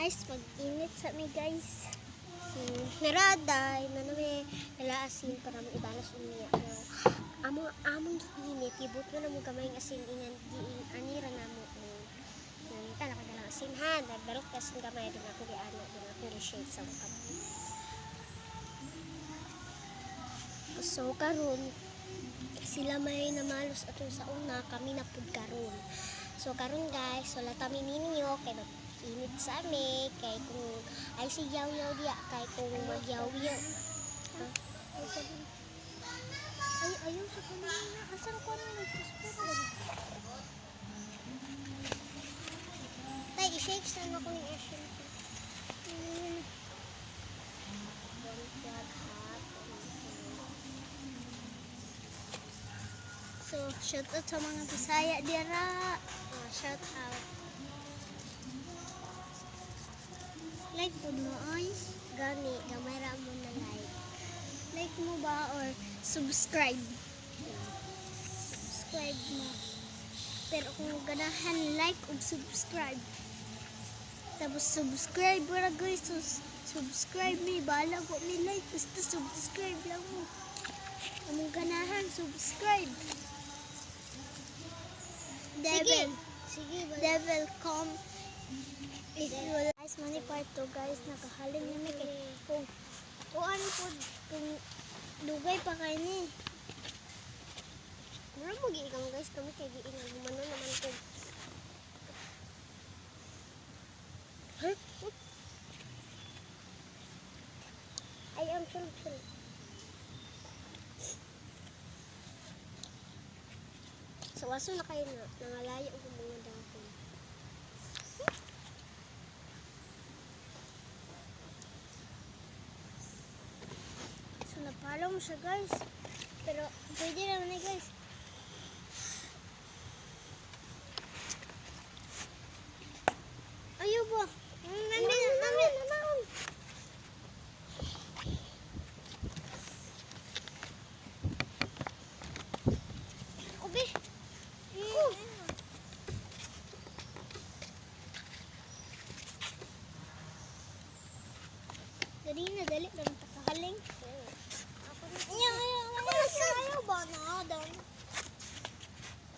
guys, pag-init sa mi guys. Naraday, nanami nalaasin para mo ibalas umiya. Pero among init, ibot mo na mo gamay ng asin ingan di anira na mo. Nanta na kadalang asin ha, nagbalok kasi gamay din ako di ana, din ako di shade sa kamay. So karon sila may namalos atong sa una, kami na pud karon. So karon guys, wala kami ninyo kay init sa amin, kay kung ay si yaw-yaw diya, kay kung mag-yaw-yaw. Ay, ayaw sa kanina. Asan ko na nagpuspura? Tay, i-shake sa ako ni Ashen. So, shout out sa mga Bisaya dira. Shout out. Like po mo ay gani, gamay ra mo na like. Like mo ba or subscribe? Subscribe mo. Pero kung ganahan like ug subscribe. Tapos subscribe ra guys. Subscribe mi, bala ko mi like, basta subscribe lang mo. Among ganahan subscribe. Devil. Sige, Devil come. If you will. Guys, mani part 2 guys, nakahaling namin kay kung ano po, kung dugay pa kayo ni. Mura mo giikang guys, kami kay giingang gumano naman ko. Huh? I am sulfur. So, aso na kayo na, nangalaya ko mga dahon. So, napalaw mo siya guys. Pero, pwede naman eh guys. Ayaw ba? Naman. Obe. Dali na, dali. Dali takahaling. Ayaw ba na?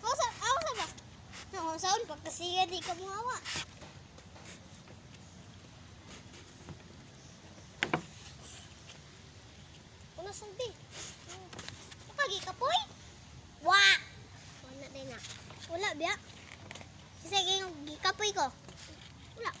Awa sa ba? Saan? Pagkasiga di ka muhawa. Una salbi. Pagi ka poy? Wah! Wala din na. Wala biya. Kasi kayong gikapoy ko. Wala.